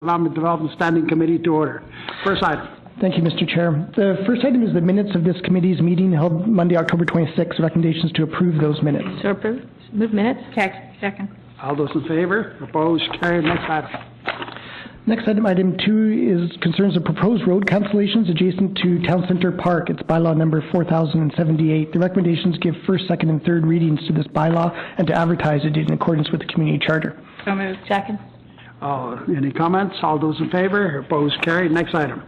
Economic Development Standing Committee to order. First item. Thank you, Mr. Chair. The first item is the minutes of this committee's meeting held Monday, October 26. Recommendations to approve those minutes. So approved. Move minutes. Second. All those in favor? Opposed? Carried. Next item. Next item, item 2, is concerns of proposed road cancellations adjacent to Town Center Park. It's bylaw number 4078. The recommendations give first, second, and third readings to this bylaw and to advertise it in accordance with the community charter. So moved. Second. Any comments? All those in favor? Opposed? Carried. Next item.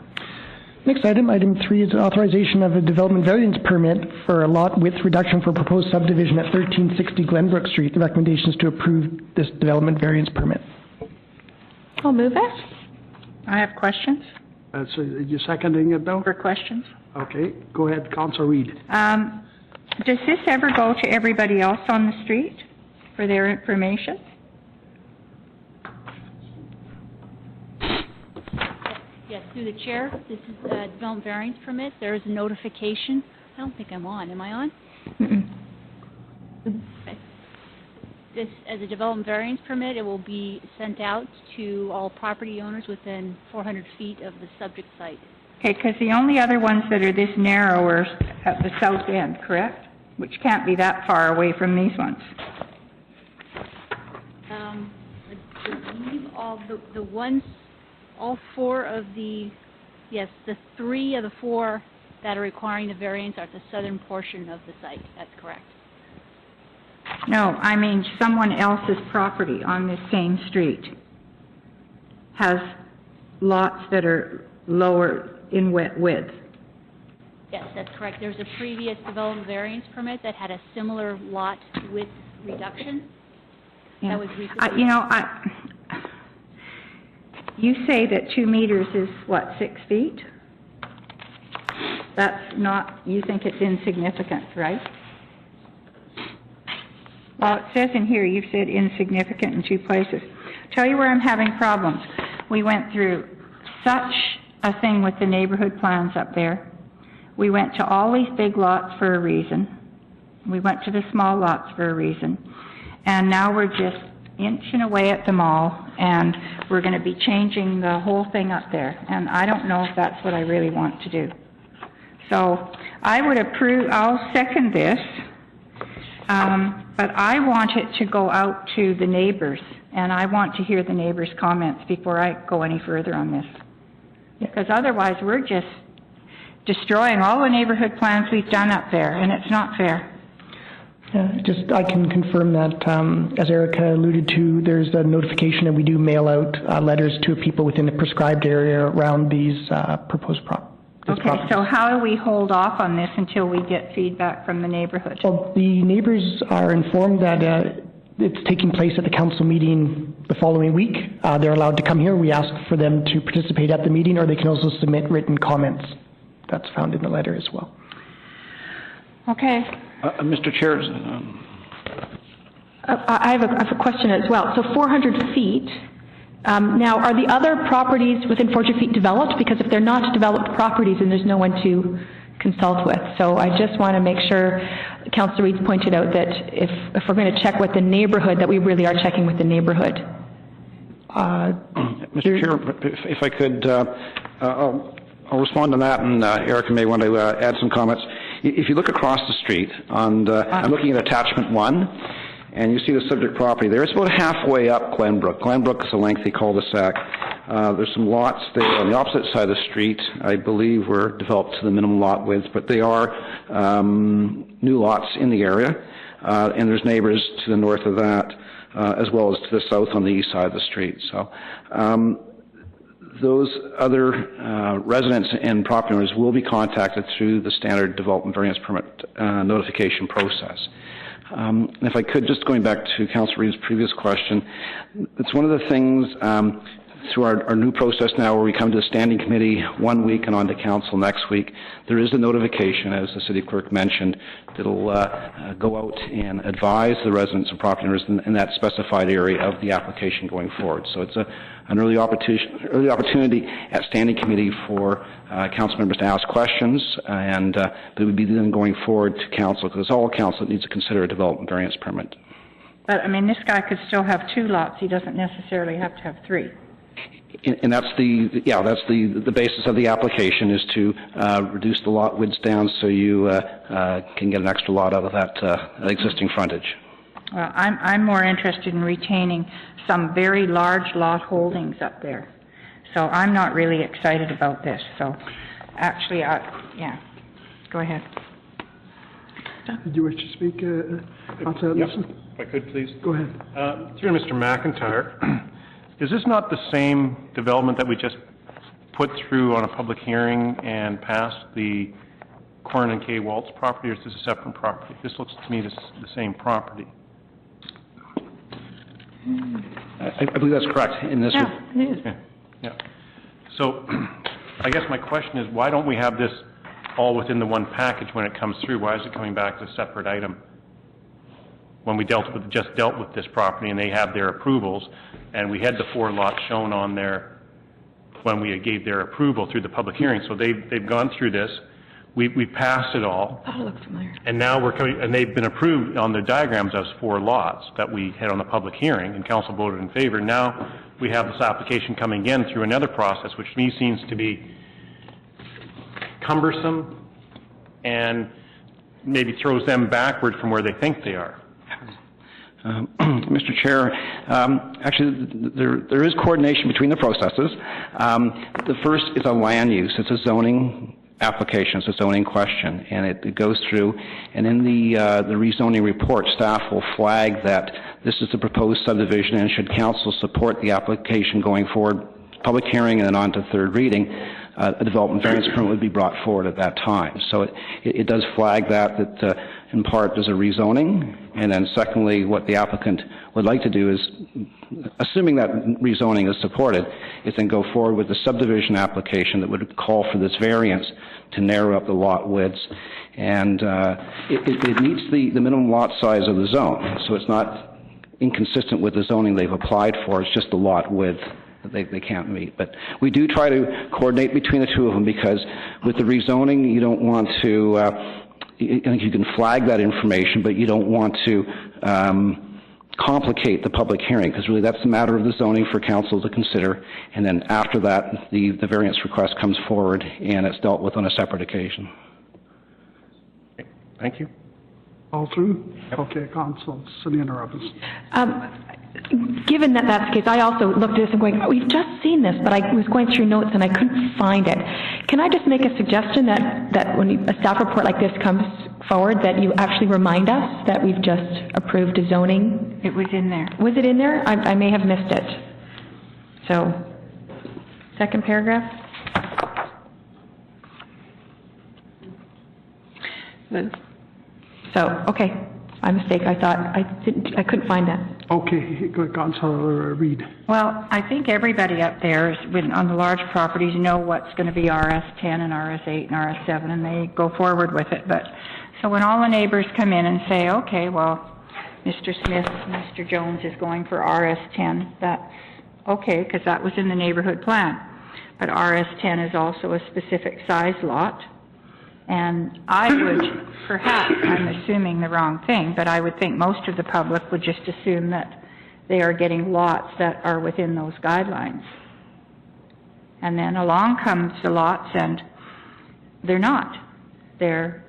Next item, item 3, is authorization of a development variance permit for a lot width reduction for proposed subdivision at 1360 Glenbrook Street. The recommendation is to approve this development variance permit. I'll move it. I have questions. You seconding it, though? For questions. Okay. Go ahead, Councillor Reid. Does this ever go to everybody else on the street for their information? Yes, through the chair. This is a development variance permit. There is a notification. I don't think I'm on. Am I on? Okay. This, as a development variance permit, it will be sent out to all property owners within 400 feet of the subject site. Okay, because the only other ones that are this narrow are at the south end, correct? Which can't be that far away from these ones. I believe all the ones, all four of the, yes, the 3 of the 4 that are requiring the variance are at the southern portion of the site. That's correct. No, I mean someone else's property on this same street has lots that are lower in width. Yes, that's correct. There's a previous development variance permit that had a similar lot width reduction. Yeah. That was recently. You say that 2 meters is what, 6 feet? That's not, you think it's insignificant, right? Well, it says in here, you've said insignificant in 2 places. Tell you where I'm having problems. We went through such a thing with the neighborhood plans up there. We went to all these big lots for a reason. We went to the small lots for a reason. And now we're just inching away at them all, and we're going to be changing the whole thing up there. And I don't know if that's what I really want to do. So I would approve, I'll second this. But I want it to go out to the neighbors, and I want to hear the neighbors' comments before I go any further on this. Because otherwise we're just destroying all the neighborhood plans we've done up there, and it's not fair. Yeah, I can confirm that, as Erica alluded to, there's a notification that we do mail out letters to people within the prescribed area around these proposed properties. Okay, so how do we hold off on this until we get feedback from the neighborhood? Well, the neighbors are informed that it's taking place at the council meeting the following week. They're allowed to come here. We ask for them to participate at the meeting, or they can also submit written comments. That's found in the letter as well. Okay. Mr. Chair, I have a question as well. So 400 feet. Now, are the other properties within 400 feet developed? Because if they're not developed properties, then there's no one to consult with. So I just want to make sure, Councillor Reid's pointed out that if we're going to check with the neighborhood, that we really are checking with the neighborhood. Mr. Chair, if I could, I'll respond to that, and Erica may want to add some comments. If you look across the street, and I'm looking at attachment 1, and you see the subject property there. It's about halfway up Glenbrook. Glenbrook is a lengthy cul-de-sac. There's some lots there on the opposite side of the street, I believe, were developed to the minimum lot width, but they are new lots in the area, and there's neighbors to the north of that, as well as to the south on the east side of the street. So those other residents and property owners will be contacted through the standard development variance permit notification process. If I could, just going back to Councillor Reid's previous question, it's one of the things through our new process now where we come to the standing committee 1 week and on to council next week. There is a notification, as the city clerk mentioned, that will go out and advise the residents and property owners in that specified area of the application going forward. So it's an early opportunity at standing committee for council members to ask questions, and it would be then going forward to council, because all council needs to consider a development variance permit. But I mean, this guy could still have 2 lots. He doesn't necessarily have to have 3. And that's the basis of the application, is to reduce the lot widths down so you can get an extra lot out of that existing frontage. Well, I'm more interested in retaining some very large lot holdings up there. So I'm not really excited about this. So actually, yeah, go ahead. Did you wish to speak, Councillor Edmondson? Yep, if I could, please. Go ahead. Through Mr. McIntyre, is this not the same development that we just put through on a public hearing and passed, the Corn and K. Waltz property, or is this a separate property? This looks to me the same property. I believe that's correct. In this, Yeah, it is. Yeah. Yeah. So I guess my question is, why don't we have this all within the one package when it comes through? Why is it coming back as a separate item? When we just dealt with this property and they have their approvals, and we had the 4 lots shown on there when we gave their approval through the public hearing. So they've gone through this. We passed it all. That looks familiar. And now we're coming, and they've been approved on the diagrams as 4 lots that we had on the public hearing, and council voted in favor. Now we have this application coming in through another process, which to me seems to be cumbersome and maybe throws them backward from where they think they are. Mr. Chair, actually there is coordination between the processes. The first is a land use. It's a zoning application. It's a zoning question, and it goes through, and in the rezoning report, staff will flag that this is the proposed subdivision, and should council support the application going forward, public hearing and then on to third reading, a development variance permit would be brought forward at that time. So it does flag that in part there's a rezoning, and then secondly, what the applicant would like to do is, assuming that rezoning is supported, is then go forward with the subdivision application that would call for this variance to narrow up the lot widths, and it meets the minimum lot size of the zone, so it's not inconsistent with the zoning they've applied for. It's just the lot width that they can't meet. But we do try to coordinate between the two of them, because with the rezoning, you don't want to, I think you can flag that information, but you don't want to complicate the public hearing, because really that's a matter of the zoning for council to consider, and then after that the variance request comes forward and it's dealt with on a separate occasion. Okay. Thank you. All through? Yep. Okay, Council Selena Robbins. Given that that's the case, I also looked at this and going, we've just seen this, but I was going through notes and I couldn't find it. Can I just make a suggestion that when a staff report like this comes forward, that you actually remind us that we've just approved a zoning? It was in there. Was it in there? I may have missed it. So, second paragraph. So, okay, my mistake. I thought I couldn't find that. Okay, good, Councillor Reid. Well, I think everybody up there on the large properties know what's going to be RS10 and RS8 and RS7, and they go forward with it. But so when all the neighbors come in and say, okay, well, Mr. Smith, Mr. Jones is going for RS10, that's okay, because that was in the neighborhood plan. But RS10 is also a specific size lot. And I would, perhaps, I'm assuming the wrong thing, but I would think most of the public would just assume that they are getting lots that are within those guidelines. And then along comes the lots and they're not. They're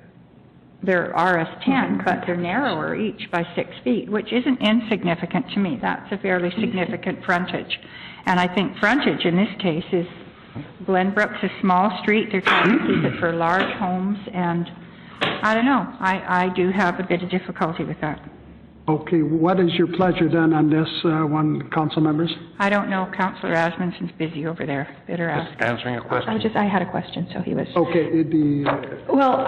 RS10, but they're narrower each by 6 feet, which isn't insignificant to me. That's a fairly significant frontage. And I think frontage in this case is Glenbrook's a small street. They're trying to keep it for large homes, and I don't know. I do have a bit of difficulty with that. Okay, what is your pleasure then on this one, council members? I don't know. Councillor Asmunsen's busy over there. Better ask. Just answering a question. I had a question, so he was. Okay, it'd be. Well,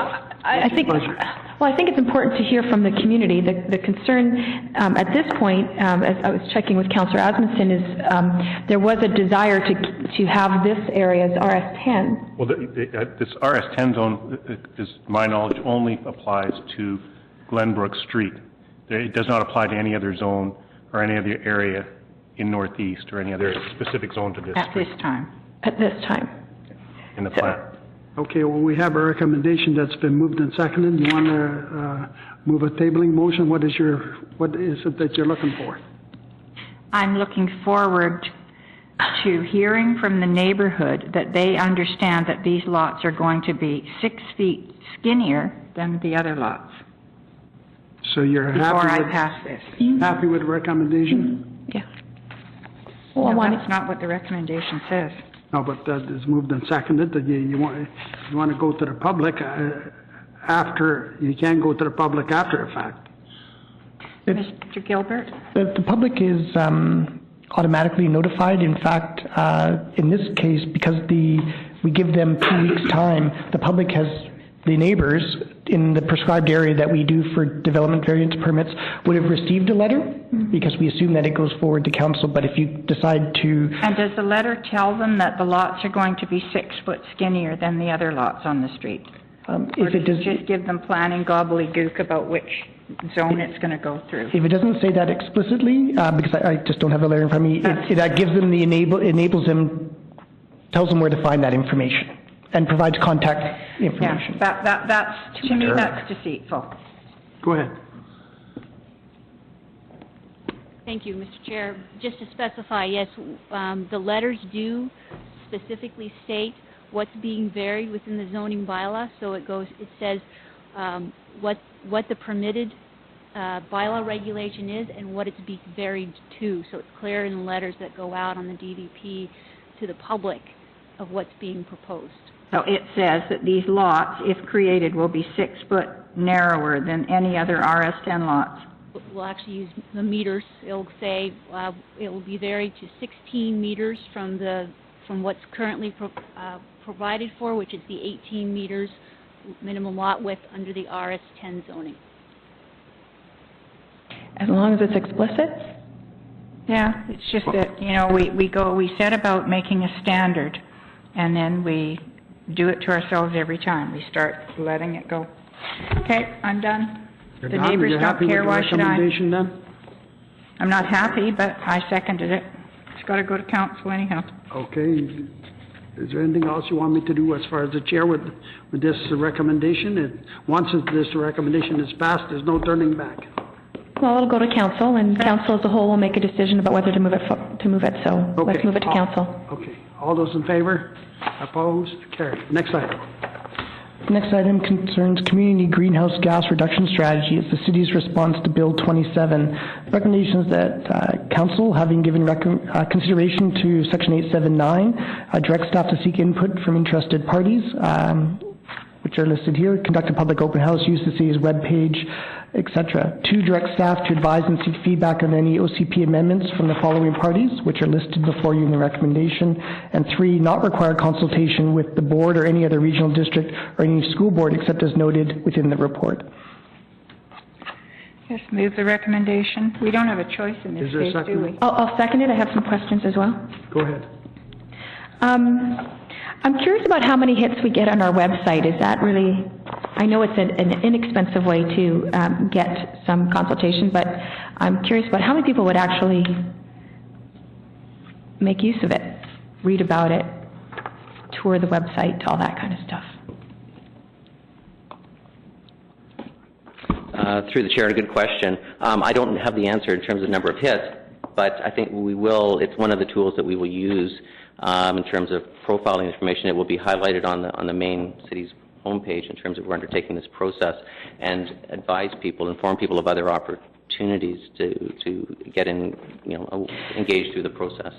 I think it's important to hear from the community. The concern at this point, as I was checking with Councillor Asmunsen, is there was a desire to have this area as RS10. Well, this RS10 zone, is my knowledge, only applies to Glenbrook Street. It does not apply to any other zone or any other area in Northeast or any other specific zone to this street. At this time. In the plan. Okay, well, we have a recommendation that's been moved and seconded. You want to move a tabling motion? What is it that you're looking for? I'm looking forward to hearing from the neighborhood that they understand that these lots are going to be 6 feet skinnier than the other lots. So you're Before I happy pass this. happy with the recommendation? Yeah. Well, No, I that's not what the recommendation says. No, but that is moved and seconded, that you want to go to the public after, you can't go to the public after the fact. Mr. Gilbert? The public is automatically notified. In fact, in this case, because we give them 2 weeks' time, the public has, the neighbors in the prescribed area that we do for development variance permits would have received a letter, because we assume that it goes forward to council. But if you decide to... And does the letter tell them that the lots are going to be 6 foot skinnier than the other lots on the street? Or if it does does, it just give them planning gobbledygook about which zone it's going to go through? if it doesn't say that explicitly, because I just don't have the letter in front of me, it gives them the enables them, tells them where to find that information and provides contact information. Yeah, that's, to me, that's deceitful. Go ahead. Thank you, Mr. Chair. Just to specify, yes, the letters do specifically state what's being varied within the zoning bylaw. So it says what the permitted bylaw regulation is and what it's being varied to. So it's clear in the letters that go out on the DVP to the public of what's being proposed. So it says that these lots, if created, will be 6 foot narrower than any other RS10 lots. We'll actually use the meters. It'll say it will be varied to 16 meters from what's currently provided for, which is the 18 meters minimum lot width under the RS10 zoning. As long as it's explicit? Yeah, it's just that, you know, we set about making a standard, and then we do it to ourselves every time. We start letting it go. Okay, I'm done. You're The done? neighbors You're don't happy care, with the why should I? recommendation then? I'm not happy, but I seconded it. It's got to go to council anyhow. Okay. Is there anything else you want me to do as far as the chair with this recommendation? Once this recommendation is passed, there's no turning back. Well, it'll go to council, and council as a whole will make a decision about whether to move it. So Okay. let's move it to council. Okay. All those in favor? Opposed? Carried. Next item. The next item concerns community greenhouse gas reduction strategy. It's the city's response to Bill 27. Recommendations that council, having given consideration to Section 879, direct staff to seek input from interested parties, which are listed here, conduct a public open house, use the city's webpage, etc. 2, direct staff to advise and seek feedback on any OCP amendments from the following parties, which are listed before you in the recommendation. And 3, not require consultation with the board or any other regional district or any school board except as noted within the report. Just move the recommendation. We don't have a choice in this Is there a case, second? do we? I'll second it. I have some questions as well. Go ahead. I'm curious about how many hits we get on our website. Is that really, I know it's an inexpensive way to get some consultation, but I'm curious about how many people would actually make use of it, read about it, tour the website, all that kind of stuff. Through the chair, a good question. I don't have the answer in terms of number of hits, but I think we will, it's one of the tools that we will use in terms of profiling information. It will be highlighted on the main city's homepage in terms of we're undertaking this process, and advise people, inform people of other opportunities to get in, engaged through the process.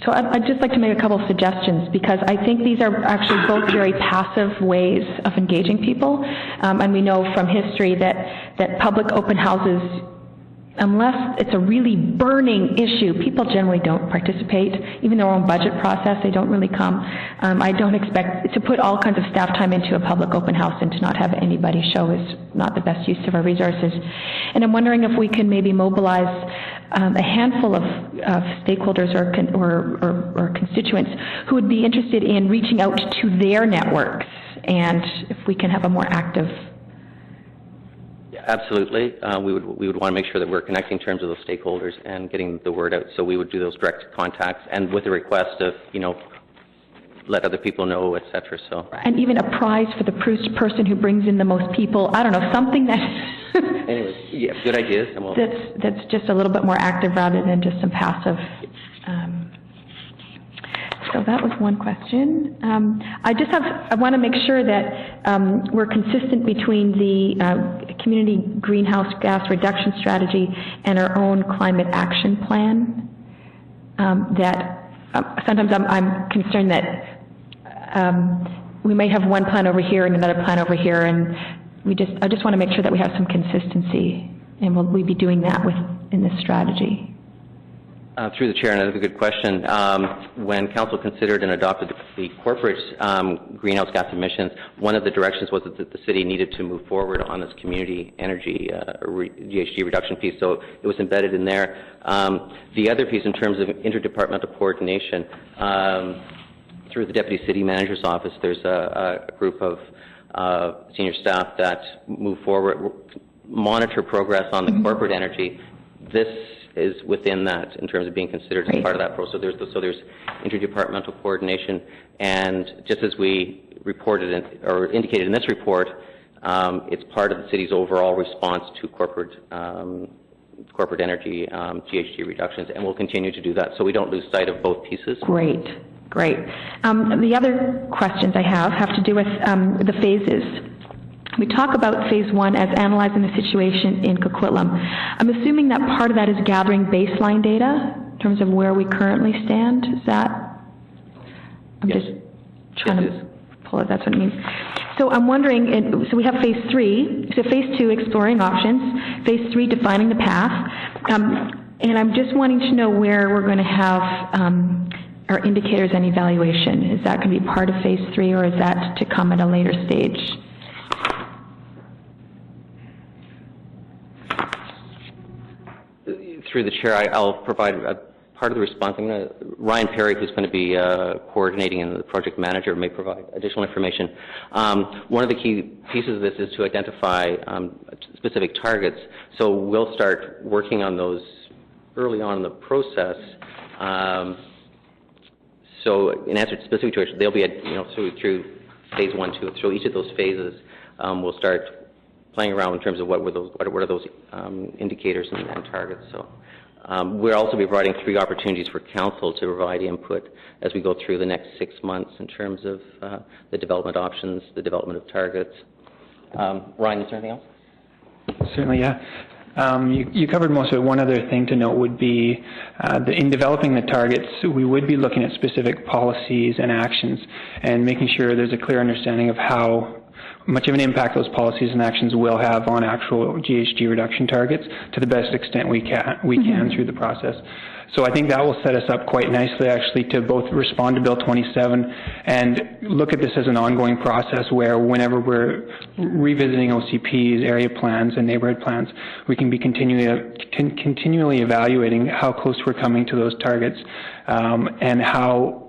So I'd just like to make a couple of suggestions, because I think these are actually both very passive ways of engaging people, and we know from history that public open houses, unless it's a really burning issue, people generally don't participate. Even their own budget process, they don't really come. I don't expect to put all kinds of staff time into a public open house and to not have anybody show is not the best use of our resources. And I'm wondering if we can maybe mobilize a handful of stakeholders or constituents who would be interested in reaching out to their networks, and if we can have a more active. Absolutely. We would want to make sure that we're connecting in terms of those stakeholders and getting the word out. So we would do those direct contacts, and with the request of, let other people know, et cetera. So. And even a prize for the person who brings in the most people. I don't know, something that. Anyways, yeah, good ideas. And that's just a little bit more active rather than just some passive So that was one question. I want to make sure that we're consistent between the community greenhouse gas reduction strategy and our own climate action plan. Sometimes I'm concerned that we may have one plan over here and another plan over here, and I just want to make sure that we have some consistency, and will we be doing that in this strategy? Through the chair, another good question. When council considered and adopted the corporate greenhouse gas emissions, one of the directions was that the city needed to move forward on this community energy GHG reduction piece, so it was embedded in there. The other piece in terms of interdepartmental coordination, through the Deputy City Manager's Office, there's a group of senior staff that move forward, monitor progress on the corporate energy. This is within that in terms of being considered as part of that process. So there's interdepartmental coordination, and just as we reported or indicated in this report, it's part of the city's overall response to corporate energy GHG reductions, and we'll continue to do that so we don't lose sight of both pieces. Great. The other questions I have to do with the phases. We talk about phase 1 as analyzing the situation in Coquitlam. I'm assuming that part of that is gathering baseline data in terms of where we currently stand. Is that? I'm just trying to pull it. That's what it means. So I'm wondering, so we have phase 3, so phase 2, exploring options, phase 3, defining the path, and I'm just wanting to know where we're going to have our indicators and evaluation. Is that going to be part of phase 3, or is that to come at a later stage? Through the chair, I'll provide part of the response. Ryan Perry, who's going to be coordinating, and the project manager, may provide additional information. One of the key pieces of this is to identify specific targets. So we'll start working on those early on in the process. So in answer to specific to it, they'll be through phase 1, 2, through each of those phases, we'll start playing around in terms of what are those indicators and targets. So we'll also be providing 3 opportunities for council to provide input as we go through the next 6 months in terms of the development options, the development of targets. Ryan, is there anything else? Certainly, yeah. You covered most of it. One other thing to note would be in developing the targets, we would be looking at specific policies and actions and making sure there's a clear understanding of how much of an impact those policies and actions will have on actual GHG reduction targets to the best extent we can through the process. So I think that will set us up quite nicely, actually, to both respond to Bill 27 and look at this as an ongoing process where whenever we're revisiting OCPs, area plans, and neighborhood plans, we can be continually evaluating how close we're coming to those targets and how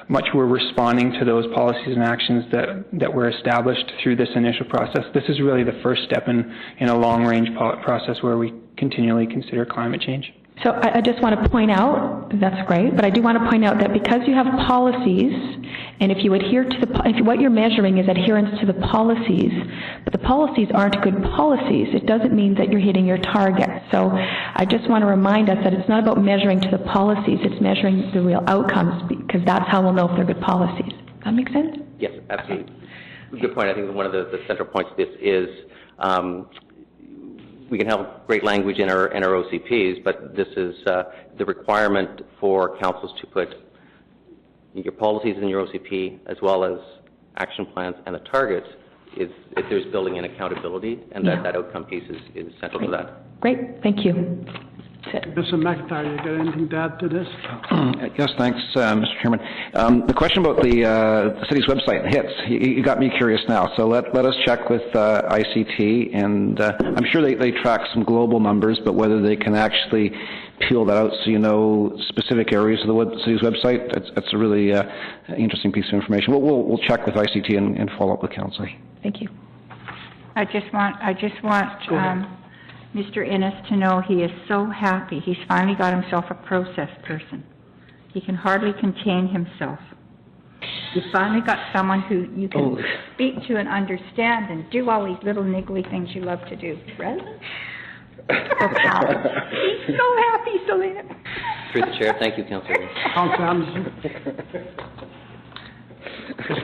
much we're responding to those policies and actions that were established through this initial process. This is really the first step in a long-range process where we continually consider climate change. So I just want to point out, that's great, but I do want to point out that because you have policies, and if you adhere to what you're measuring is adherence to the policies, but the policies aren't good policies, it doesn't mean that you're hitting your target. So I just want to remind us that it's not about measuring to the policies, it's measuring the real outcomes, because that's how we'll know if they're good policies. Does that make sense? Yes, absolutely. Good point. I think one of the central points of this is we can have great language in our OCPs, but this is the requirement for councils to put your policies in your OCP as well as action plans and the targets is if there's building in accountability, and that outcome piece is central to that. Great, thank you. Mr. McIntyre, you got anything to add to this? Yes, thanks, Mr. Chairman. The question about the city's website hits, you got me curious now. So let us check with ICT, and I'm sure they track some global numbers, but whether they can actually peel that out so you know specific areas of the city's website, that's a really interesting piece of information. We'll check with ICT and follow up with council. Thank you. I just want Mr. Innes to know he is so happy. He's finally got himself a process person. He can hardly contain himself. He's finally got someone who you can speak to and understand and do all these little niggly things you love to do. Right? He's so happy, Selena. Through the chair, thank you, Councillor. Councillor Anderson.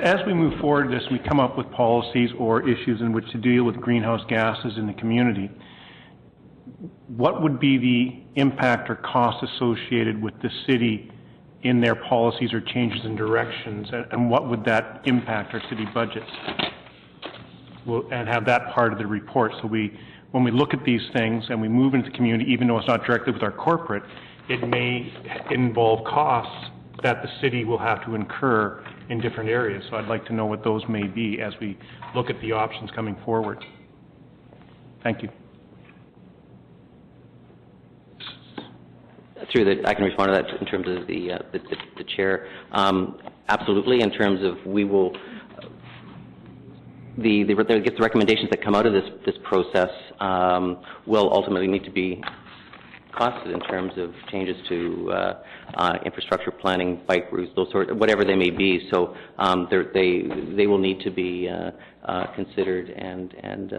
As we move forward this, we come up with policies or issues in which to deal with greenhouse gases in the community. What would be the impact or cost associated with the city in their policies or changes in directions, and what would that impact our city budgets? And have that part of the report. So when we look at these things and we move into the community, even though it's not directly with our corporate, it may involve costs that the city will have to incur in different areas. So I'd like to know what those may be as we look at the options coming forward. Thank you. I can respond to that in terms of the chair. Absolutely, in terms of we will, the recommendations that come out of this process will ultimately need to be costed in terms of changes to infrastructure planning, bike routes, those sorts, whatever they may be. So they will need to be considered and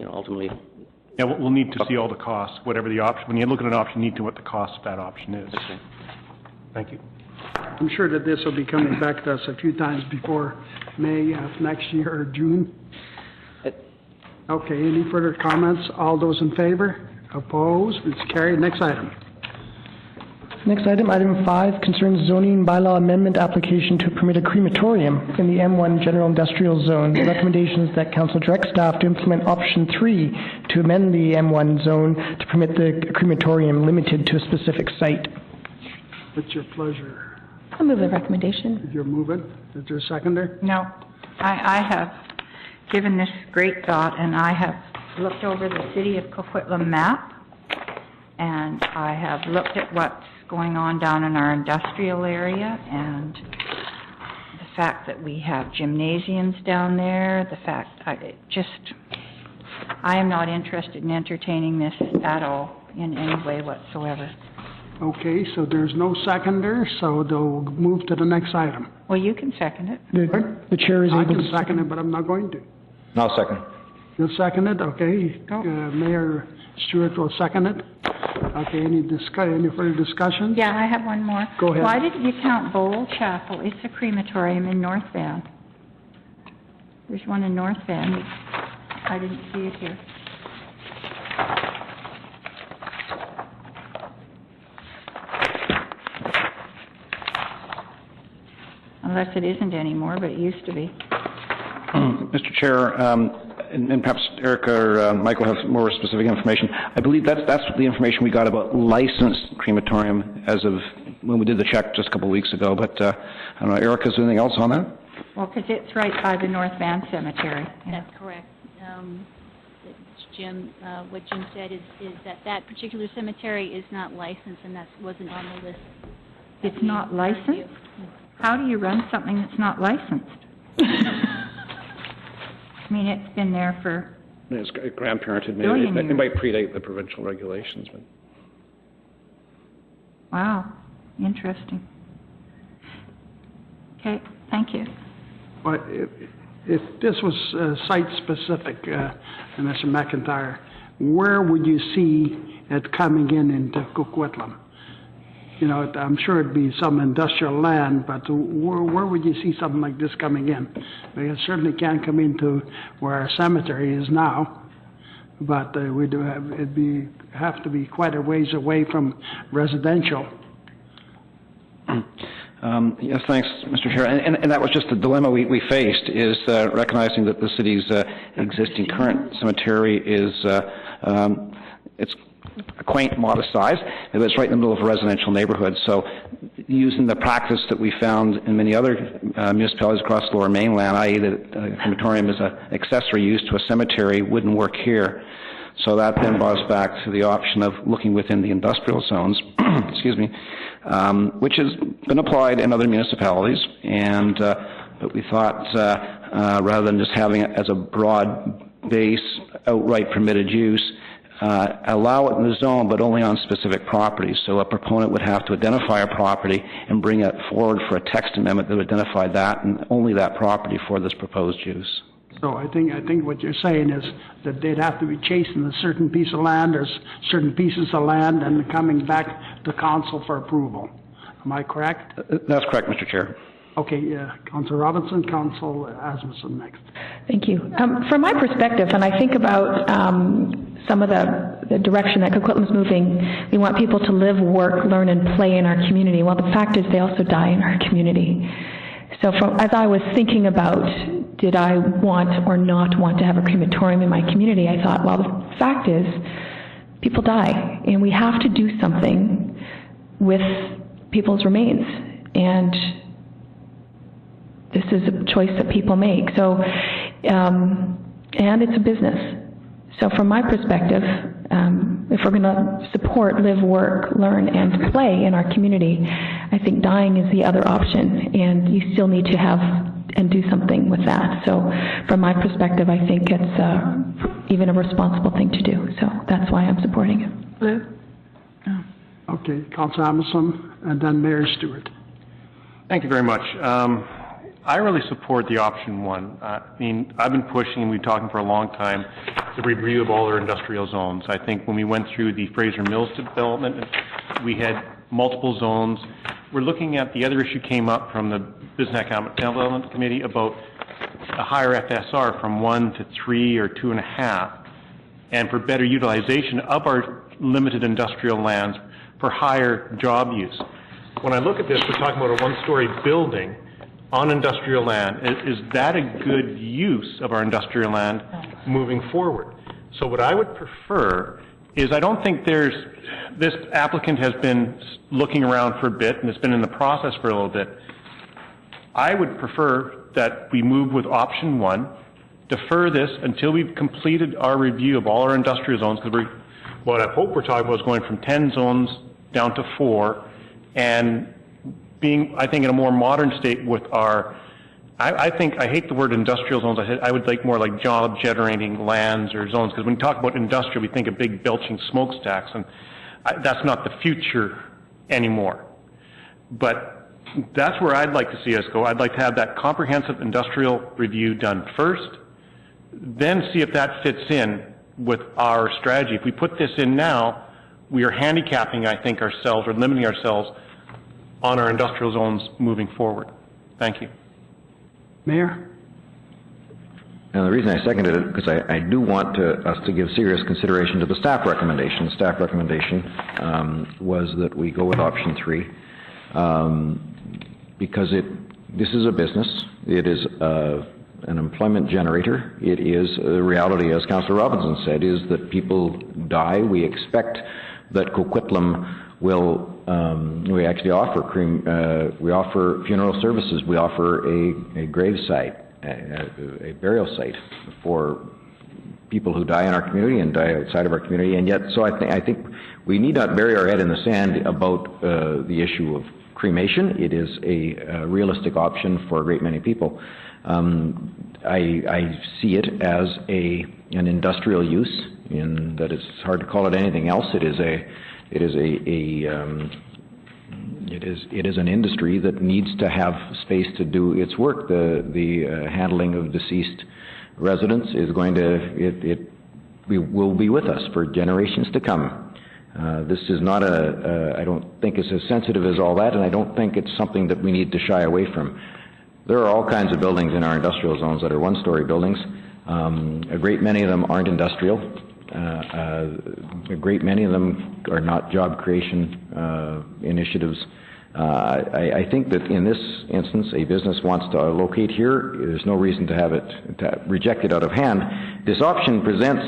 ultimately. Yeah, we'll need to see all the costs, whatever the option. When you look at an option, you need to know what the cost of that option is. Okay. Thank you. I'm sure that this will be coming back to us a few times before May of next year or June. Okay, any further comments? All those in favor? Opposed? It's carried. Next item. Next item, item 5, concerns zoning bylaw amendment application to permit a crematorium in the M1 General Industrial Zone. The recommendation is that Council direct staff to implement option 3 to amend the M1 zone to permit the crematorium limited to a specific site. It's your pleasure. I'll move the recommendation. If you're moving, is there a seconder? No, I have given this great thought, and I have looked over the city of Coquitlam map, and I have looked at what's going on down in our industrial area, and the fact that we have gymnasiums down there, the fact I am not interested in entertaining this at all in any way whatsoever. Okay, so there's no seconder, so they'll move to the next item. Well, you can second it. The chair is I able can to second it, but I'm not going to. No, second. You'll second it? Okay. Mayor Stewart will second it. Okay, any further discussion? Yeah, I have one more. Go ahead. Why didn't you count Bowl Chapel? It's a crematorium in North Van. There's one in North Van. I didn't see it here. Unless it isn't anymore, but it used to be. Mr. Chair, and perhaps Erica or Michael have more specific information. I believe that's the information we got about licensed crematorium as of when we did the check just a couple of weeks ago. But I don't know, Erica, is there anything else on that? Well, because it's right by the North Van Cemetery. That's correct. Jim, what Jim said is that particular cemetery is not licensed, and that wasn't on the list. It's not licensed? How do you run something that's not licensed? I mean, it's been there for... It's grandparented. It might predate the provincial regulations. But. Wow, interesting. Okay, thank you. But if this was site-specific, Mr. McIntyre, where would you see it coming into Coquitlam? You know, I'm sure it'd be some industrial land, but where would you see something like this coming in? It certainly can't come into where our cemetery is now, but we do have to be quite a ways away from residential. Yes, thanks, Mr. Chair. And that was just the dilemma we faced, is recognizing that the city's existing current cemetery is it's a quaint, modest size, but it's right in the middle of a residential neighborhood. So using the practice that we found in many other municipalities across the Lower Mainland, i.e. that a crematorium is an accessory use to a cemetery, wouldn't work here. So that then brought us back to the option of looking within the industrial zones, excuse me, which has been applied in other municipalities. And but we thought rather than just having it as a broad base, outright permitted use, allow it in the zone, but only on specific properties. So a proponent would have to identify a property and bring it forward for a text amendment that would identify that and only that property for this proposed use. So I think what you're saying is that they'd have to be chasing a certain piece of land or certain pieces of land and coming back to council for approval. Am I correct? That's correct, Mr. Chair. Okay, Councillor Robinson, Councillor Asmussen next. Thank you. From my perspective, when I think about some of the direction that Coquitlam's moving, we want people to live, work, learn, and play in our community. Well, the fact is they also die in our community. So as I was thinking about did I want or not want to have a crematorium in my community, I thought, well, the fact is people die, and we have to do something with people's remains. And this is a choice that people make. So, and it's a business. So from my perspective, if we're going to support, live, work, learn, and play in our community, I think dying is the other option, and you still need to have and do something with that. So from my perspective, I think it's even a responsible thing to do. So that's why I'm supporting it. Lou? Okay, Councillor Amundson, and then Mayor Stewart. Thank you very much. I really support the option one. I mean, I've been pushing, and we've been talking for a long time, the review of all our industrial zones. I think when we went through the Fraser Mills development, we had multiple zones. We're looking at the other issue came up from the Business Economic Development Committee about a higher FSR from 1 to 3 or 2.5, and for better utilization of our limited industrial lands for higher job use. When I look at this, we're talking about a one-story building on industrial land. Is that a good use of our industrial land moving forward? So what I would prefer is, I don't think this applicant has been looking around for a bit and it's been in the process for a little bit. I would prefer that we move with option one, defer this until we've completed our review of all our industrial zones, because what I hope we're talking about is going from 10 zones down to 4, and being, I think, in a more modern state with our, I hate the word industrial zones. I would like more like job generating lands or zones, because when we talk about industrial, we think of big belching smokestacks, and that's not the future anymore. But that's where I'd like to see us go. I'd like to have that comprehensive industrial review done first, then see if that fits in with our strategy. If we put this in now, we are handicapping, I think, ourselves, or limiting ourselves on our industrial zones moving forward. Thank you. Mayor? And the reason I seconded it, because I do want us to give serious consideration to the staff recommendation. The staff recommendation was that we go with option 3, because this is a business. It is an employment generator. It is a reality, as Councillor Robinson said, is that people die. We expect that Coquitlam will, we actually offer we offer funeral services. We offer a grave site, a burial site for people who die in our community and die outside of our community. And yet, so I think we need not bury our head in the sand about the issue of cremation. It is a realistic option for a great many people. I see it as an industrial use, in that it's hard to call it anything else. It is an industry that needs to have space to do its work. The handling of deceased residents is going to, will be with us for generations to come. This is not I don't think it's as sensitive as all that, and I don't think it's something that we need to shy away from. There are all kinds of buildings in our industrial zones that are one-story buildings. A great many of them aren't industrial. A great many of them are not job creation initiatives. I think that in this instance, a business wants to locate here. There's no reason to have it rejected out of hand. This option presents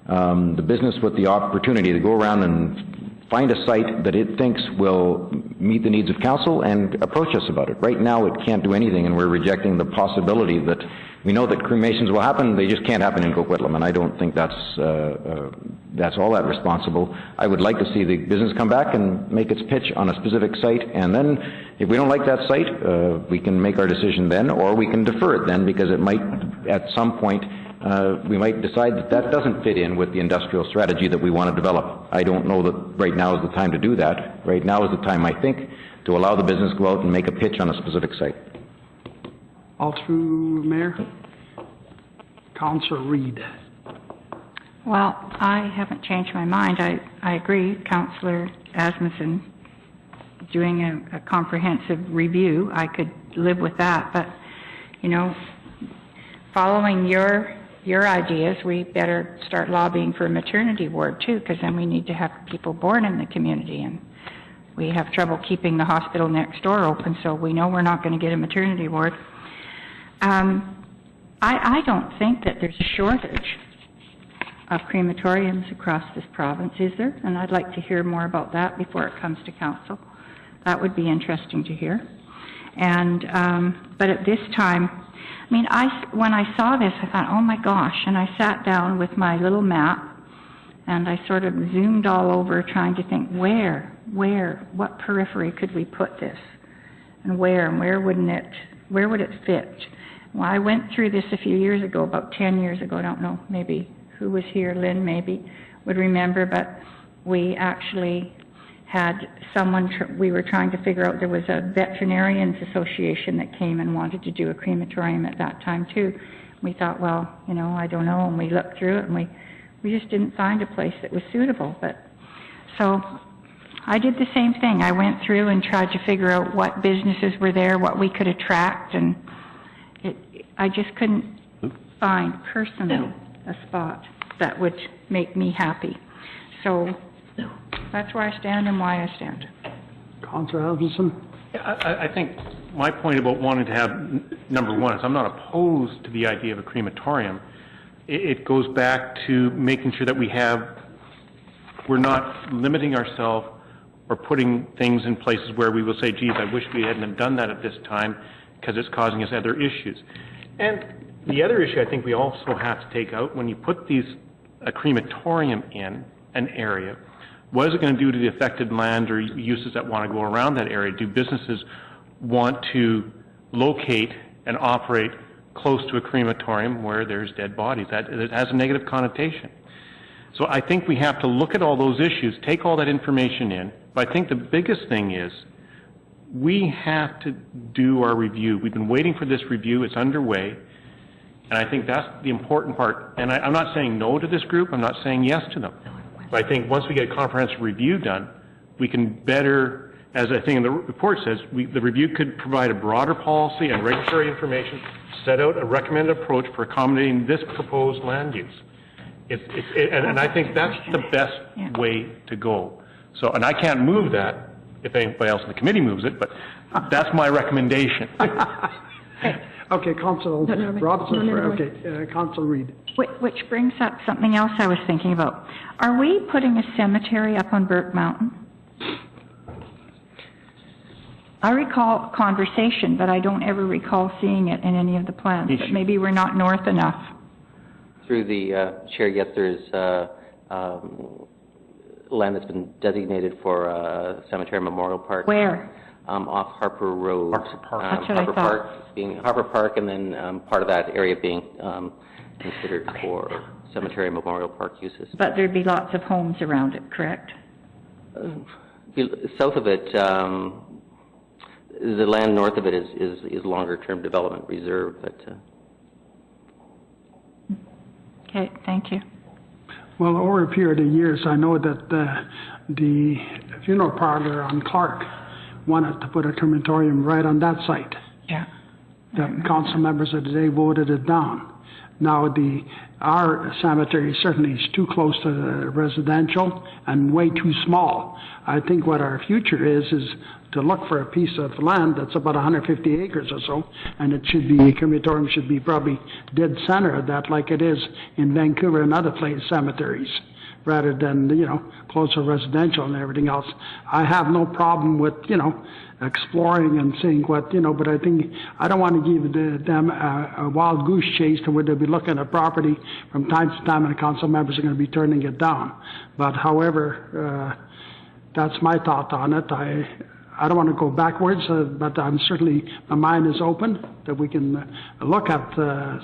the business with the opportunity to go around and find a site that it thinks will meet the needs of council and approach us about it. Right now, it can't do anything, and we're rejecting the possibility that we know that cremations will happen. They just can't happen in Coquitlam, and I don't think that's all that responsible. I would like to see the business come back and make its pitch on a specific site, and then if we don't like that site, we can make our decision then, or we can defer it then, because it might, at some point, we might decide that that doesn't fit in with the industrial strategy that we want to develop. I don't know that right now is the time to do that. Right now is the time, I think, to allow the business to go out and make a pitch on a specific site. All through, Mayor? Councillor Reid. Well, I haven't changed my mind. I agree, Councillor Asmussen, doing a comprehensive review. I could live with that, but, you know, following your ideas, we better start lobbying for a maternity ward too, because then we need to have people born in the community, and we have trouble keeping the hospital next door open, so we know we're not going to get a maternity ward. I don't think that there's a shortage of crematoriums across this province, is there? And I'd like to hear more about that before it comes to council. That would be interesting to hear. And but at this time, I mean, when I saw this, I thought, oh my gosh, and I sat down with my little map and I sort of zoomed all over trying to think where, what periphery could we put this, and where would it fit? Well, I went through this a few years ago, about 10 years ago, I don't know, maybe who was here, Lynn maybe would remember, but we actually had someone, we were trying to figure out, there was a veterinarians association that came and wanted to do a crematorium at that time too. We thought, well, you know, I don't know, and we looked through it and we just didn't find a place that was suitable. But so I did the same thing. I went through and tried to figure out what businesses were there, what we could attract, and I just couldn't find personally a spot that would make me happy. So that's where I stand and why I stand. Councillor Alvinson? I think my point about wanting to have, number one, is I'm not opposed to the idea of a crematorium. It goes back to making sure that we're not limiting ourselves or putting things in places where we will say, geez, I wish we hadn't have done that at this time because it's causing us other issues. And the other issue I think we also have to take out, when you put a crematorium in an area, what is it going to do to the affected land or uses that want to go around that area? Do businesses want to locate and operate close to a crematorium where there's dead bodies? It has a negative connotation. So I think we have to look at all those issues, take all that information in, but I think the biggest thing is we have to do our review. We've been waiting for this review. It's underway. And I think that's the important part. And I'm not saying no to this group. I'm not saying yes to them. But I think once we get a comprehensive review done, we can better, as I think in the report says, the review could provide a broader policy and regulatory information, set out a recommended approach for accommodating this proposed land use. And I think that's the best way to go. So, and I can't move that if anybody else in the committee moves it, but that's my recommendation. Okay, Councillor Robinson. Councillor Reid. Which brings up something else I was thinking about. Are we putting a cemetery up on Burke Mountain? I recall conversation, but I don't ever recall seeing it in any of the plans. But maybe we're not north enough. Through the chair, yes, there's land that's been designated for a cemetery memorial park. Where? Off Harper Road. Harper Park. That's what I thought. Harper Park, and then part of that area being considered for cemetery memorial park uses. But there'd be lots of homes around it, correct? South of it, the land north of it is longer-term development reserve. But okay, thank you. Well, over a period of years, I know that the funeral parlor on Clark wanted to put a crematorium right on that site. Yeah. The council members of the day voted it down. Now, our cemetery certainly is too close to the residential and way too small. I think what our future is to look for a piece of land that's about 150 acres or so, and a crematorium should be probably dead center of that, like it is in Vancouver and other cemeteries, rather than, closer residential and everything else. I have no problem with, exploring and seeing what, but I think I don't want to give them a wild goose chase to where they'll be looking at property from time to time and the council members are going to be turning it down. But however, that's my thought on it. I don't want to go backwards, but my mind is open that we can look at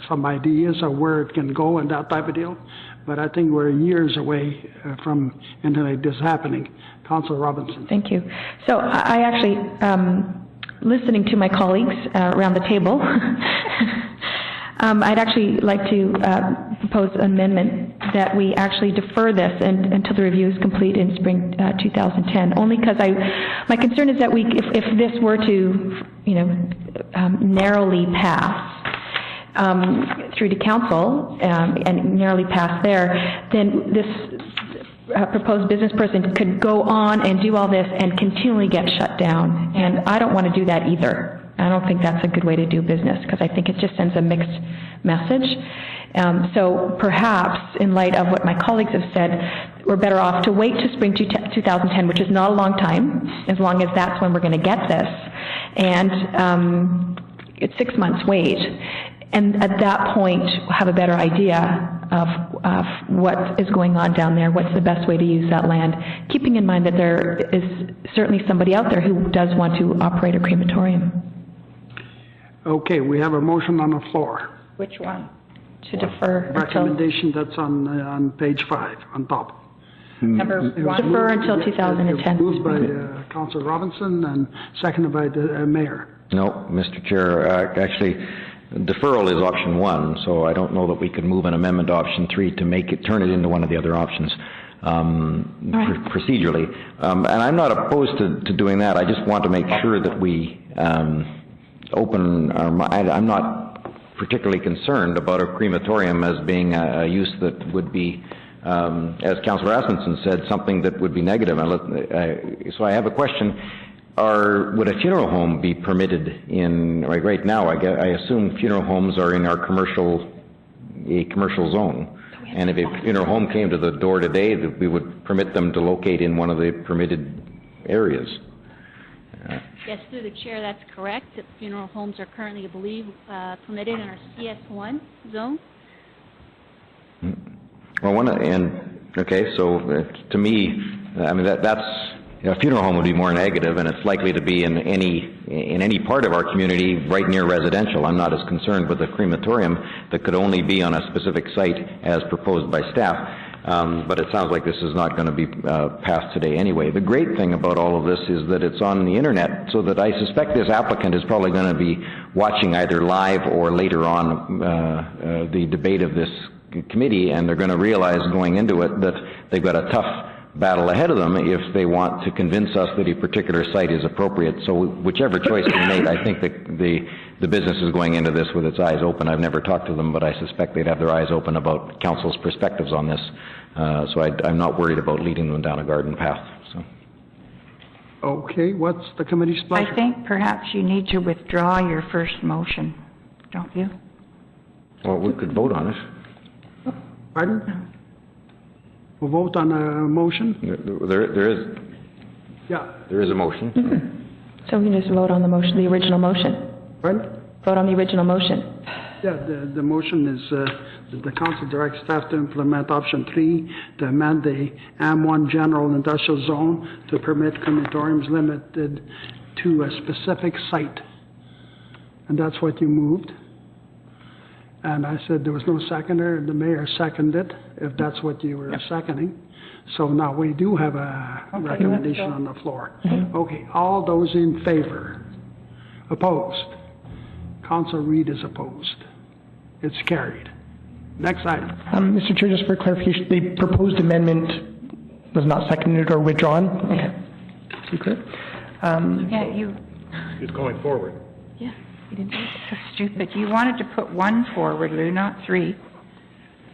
some ideas of where it can go and that type of deal. But I think we're years away from anything like this happening. Councillor Robinson. Thank you. So I actually, listening to my colleagues around the table, I'd actually like to propose an amendment that we actually defer this until the review is complete in spring 2010. Only because my concern is that if this were to, narrowly pass through to council and narrowly pass there, then this proposed business person could go on and do all this and continually get shut down. And I don't want to do that either. I don't think that's a good way to do business, because I think it just sends a mixed message. So perhaps, in light of what my colleagues have said, we're better off to wait to spring 2010, which is not a long time, as long as that's when we're going to get this. And it's 6 months wait. And at that point, have a better idea of what is going on down there, what's the best way to use that land, keeping in mind that there is certainly somebody out there who does want to operate a crematorium. Okay, we have a motion on the floor. Which one? To defer Recommendation that's on page 5, on top. Number one? Defer until 2010. It was moved by Councillor Robinson and seconded by the Mayor. No, Mr. Chair, actually, deferral is option 1, so I don't know that we could move an amendment to option 3 to turn it into one of the other options procedurally. And I'm not opposed to doing that. I just want to make sure that we open our mind. I'm not particularly concerned about a crematorium as being a use that would be, as Councillor Asmussen said, something that would be negative. So I have a question. Would a funeral home be permitted in, right now, I assume funeral homes are in our commercial zone. And if a funeral home came to the door today, that we would permit them to locate in one of the permitted areas. Yes, through the chair, that's correct. That funeral homes are currently, I believe, permitted in our CS1 zone. Well, okay, so to me, I mean, that's, a funeral home would be more negative, and it's likely to be in any part of our community right near residential. I'm not as concerned with a crematorium that could only be on a specific site as proposed by staff. But it sounds like this is not going to be passed today anyway. The great thing about all of this is that it's on the internet, so that I suspect this applicant is probably going to be watching either live or later on the debate of this committee, and they're going to realize going into it that they've got a tough battle ahead of them if they want to convince us that a particular site is appropriate. So whichever choice they made, I think that the business is going into this with its eyes open. I've never talked to them, but I suspect they'd have their eyes open about council's perspectives on this. So I'm not worried about leading them down a garden path. So. Okay, what's the committee's pleasure? I think perhaps you need to withdraw your first motion, don't you? Well, we could vote on it. Pardon? We'll vote on a motion? There is. Yeah. There is a motion. Mm-hmm. So we can just vote on the motion, the original motion. Pardon? Vote on the original motion. Yeah, the motion is that the council directs staff to implement option 3 to amend the AM1 general industrial zone to permit crematoriums limited to a specific site. And that's what you moved. And I said there was no seconder, the mayor seconded, if that's what you were seconding. So now we do have a recommendation on the floor. Mm-hmm. Okay, all those in favor? Opposed? Council Reid is opposed. It's carried. Next item. Mr. Chair, just for clarification, the proposed amendment was not seconded or withdrawn? Okay. Secret. It's going forward. Yeah. You didn't do it. So stupid. You wanted to put 1 forward, Lou, not 3.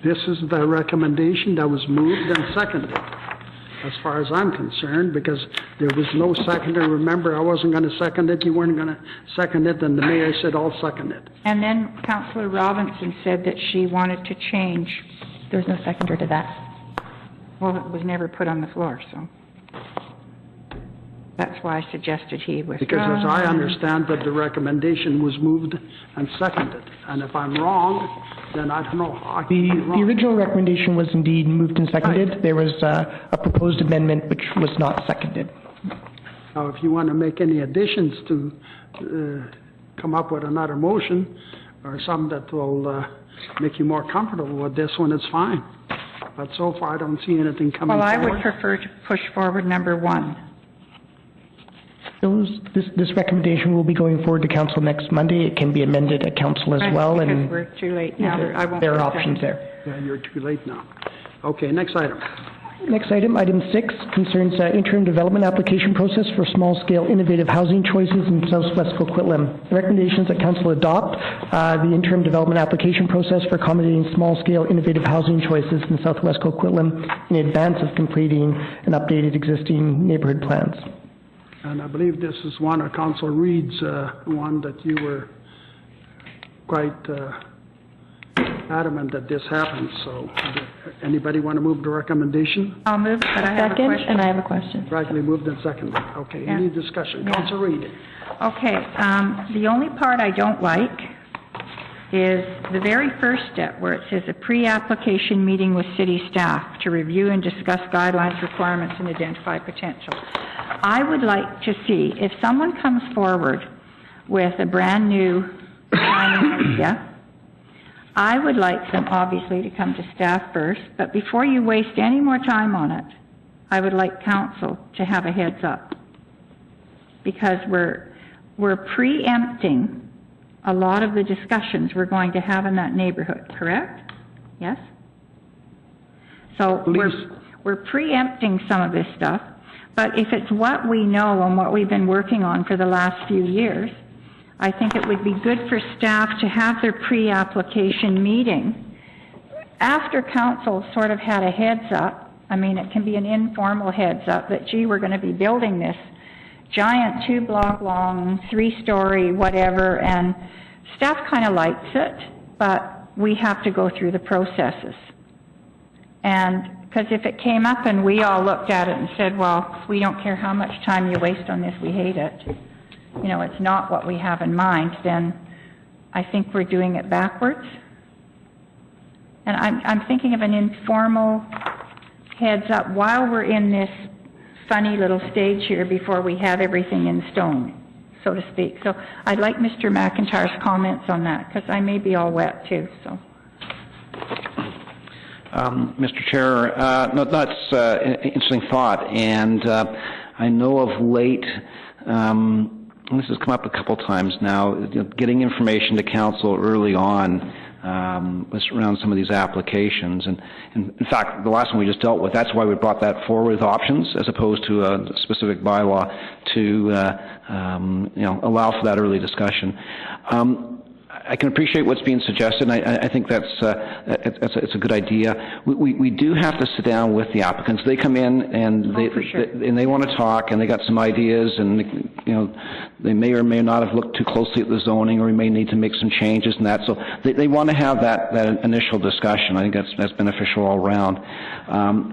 This is the recommendation that was moved and seconded, as far as I'm concerned, because there was no seconder. Remember, I wasn't going to second it, you weren't going to second it, and the mayor said, I'll second it. And then Councillor Robinson said that she wanted to change. There's no seconder to that. Well, it was never put on the floor, so. That's why I suggested he withdraw. Because as I understand that the recommendation was moved and seconded. And if I'm wrong, then I don't know how I can be wrong. The original recommendation was indeed moved and seconded. Right. There was a proposed amendment which was not seconded. Now, if you want to make any additions to come up with another motion or something that will make you more comfortable with this one, it's fine. But so far, I don't see anything coming forward. Well, I would prefer to push forward number 1. This recommendation will be going forward to council next Monday. It can be amended at council as well, Because and we're too late now. I won't there are put a options second. there. Yeah, you're too late now. Okay, next item. Next item, item 6, concerns interim development application process for small-scale innovative housing choices in southwest Coquitlam. The recommendation is that council adopt the interim development application process for accommodating small-scale innovative housing choices in southwest Coquitlam in advance of completing an updated existing neighborhood plans. And I believe this is one of Council Reed's, one that you were quite adamant that this happens. So, anybody want to move the recommendation? I'll move, but I have a Second, question. and I have a question. Rightly moved and seconded. Okay, any discussion? Yeah. Council Reed. Okay, the only part I don't like is the very first step where it says a pre-application meeting with city staff to review and discuss guidelines, requirements, and identify potential. I would like to see if someone comes forward with a brand new idea. I would like them, obviously, to come to staff first, but before you waste any more time on it, I would like council to have a heads up. Because we're preempting a lot of the discussions we're going to have in that neighborhood, correct? Yes? So we're preempting some of this stuff, but if it's what we know and what we've been working on for the last few years, I think it would be good for staff to have their pre-application meeting after council sort of had a heads up. I mean, it can be an informal heads up that, gee, we're going to be building this giant 2-block long, 3-story, whatever, and staff kind of likes it, but we have to go through the processes. And because if it came up and we all looked at it and said, well, we don't care how much time you waste on this, we hate it, you know, it's not what we have in mind, then I think we're doing it backwards. And I'm thinking of an informal heads up while we're in this funny little stage here before we have everything in stone, so to speak. So I'd like Mr. McIntyre's comments on that, because I may be all wet too, so. Mr. Chair, no, that's an interesting thought, and I know of late, and this has come up a couple times now, getting information to council early on around some of these applications. And in fact, the last one we just dealt with, that's why we brought that forward with options as opposed to a specific bylaw to allow for that early discussion. I can appreciate what's being suggested, and I think it's a good idea. We do have to sit down with the applicants. They come in and they want to talk, and they got some ideas, and they may or may not have looked too closely at the zoning, or we may need to make some changes and that. So they want to have that initial discussion. I think that's beneficial all around.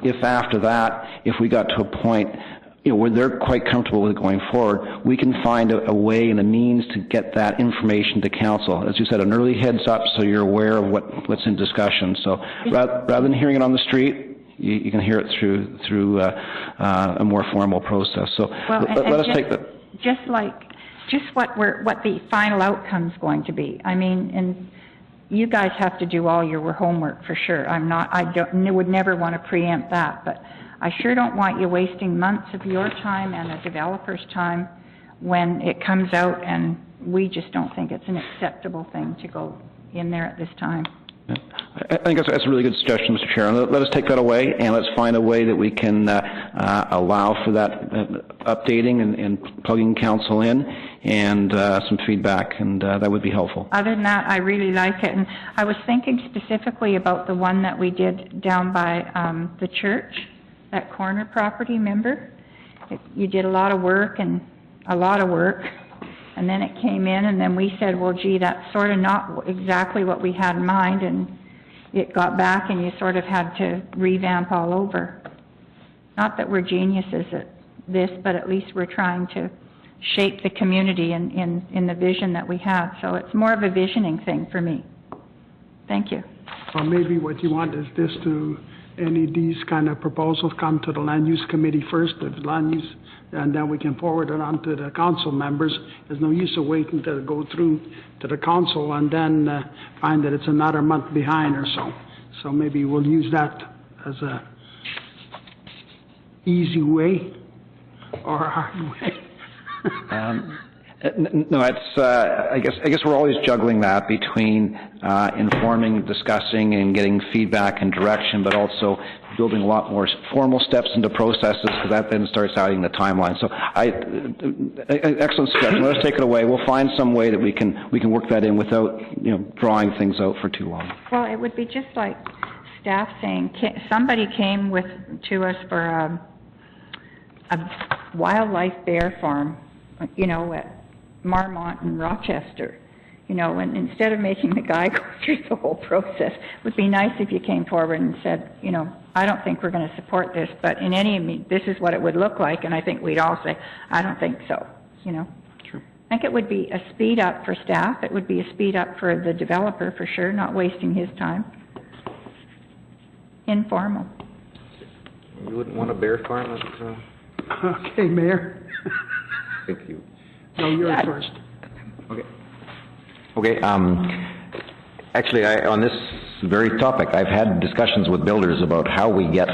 If after that, if we got to a point where they're quite comfortable with going forward, we can find a way and a means to get that information to council. As you said, an early heads up so you're aware of what's in discussion. So rather than hearing it on the street, you can hear it through a more formal process. So let us take that. Just what the final outcome's going to be. I mean, and you guys have to do all your homework for sure. I would never want to preempt that, but I sure don't want you wasting months of your time and a developer's time when it comes out and we just don't think it's an acceptable thing to go in there at this time. Yeah. I think that's a really good suggestion, Mr. Chair. Let us take that away, and let's find a way that we can allow for that updating and plugging council in and some feedback, and that would be helpful. Other than that, I really like it, and I was thinking specifically about the one that we did down by the church, that corner property, remember? You did a lot of work, and then it came in, and then we said, well, gee, that's sort of not exactly what we had in mind, and it got back, and you sort of had to revamp all over. Not that we're geniuses at this, but at least we're trying to shape the community in the vision that we have. So it's more of a visioning thing for me. Thank you. Well, maybe what you want is this to, any of these kind of proposals come to the land use committee first, and then we can forward it on to the council members. There's no use of waiting to go through to the council and then find that it's another month behind or so. So maybe we'll use that as a easy way or a hard way. No, it's, I guess we're always juggling that between informing, discussing, and getting feedback and direction, but also building a lot more formal steps into processes, because that then starts adding the timeline. So excellent suggestion. Let us take it away. We'll find some way that we can work that in without, drawing things out for too long. Well, it would be just like staff saying, somebody came to us for a wildlife bear farm, at Marmont and Rochester, and instead of making the guy go through the whole process, it would be nice if you came forward and said, I don't think we're going to support this, but this is what it would look like, and I think we'd all say, I don't think so, Sure. I think it would be a speed up for staff. It would be a speed up for the developer for sure, not wasting his time. Informal. You wouldn't want a bear farm? Okay, Mayor. Thank you. No, you're first. Okay. Actually, on this very topic, I've had discussions with builders about how we get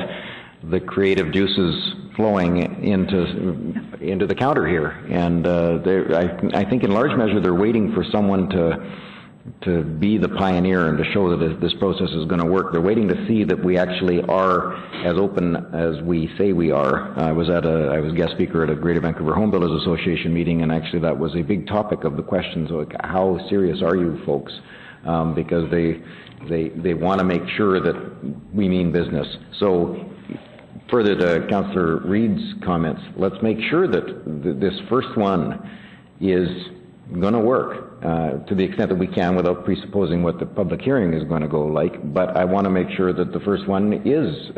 the creative juices flowing into the counter here, and I think in large measure they're waiting for someone to be the pioneer and to show that this process is going to work. They're waiting to see that we actually are as open as we say we are. I was guest speaker at a Greater Vancouver Home Builders Association meeting, and actually that was a big topic of the questions, like, how serious are you folks? Because they want to make sure that we mean business. So further to Councillor Reid's comments, let's make sure that this first one is going to work to the extent that we can without presupposing what the public hearing is going to go like. But I want to make sure that the first one is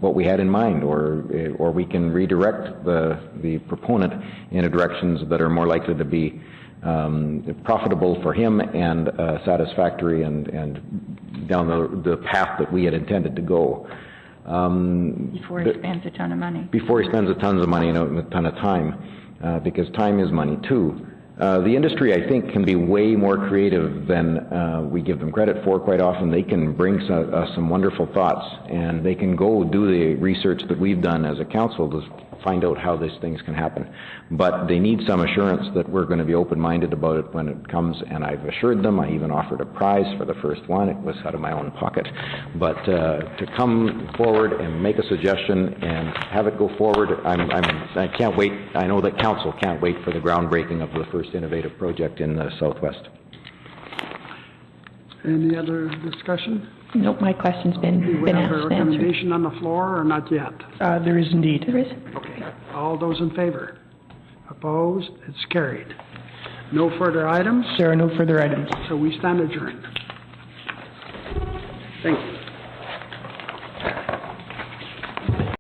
what we had in mind, or we can redirect the proponent in directions that are more likely to be profitable for him and satisfactory and down the path that we had intended to go. Before he spends a ton of money. Before he spends a ton of money and a ton of time, because time is money too. The industry, I think, can be way more creative than we give them credit for. Quite often they can bring some wonderful thoughts, and they can go do the research that we've done as a council to find out how these things can happen. But they need some assurance that we're going to be open-minded about it when it comes, and I've assured them. I even offered a prize for the first one. It was out of my own pocket. But to come forward and make a suggestion and have it go forward, I can't wait. I know that council can't wait for the groundbreaking of the first innovative project in the Southwest. Any other discussion? Nope, my question's been Do we have asked a and recommendation on the floor, or not yet? There is indeed. There is. Okay. All those in favor? Opposed? It's carried. No further items, There are no further items. so we stand adjourned. Thank you.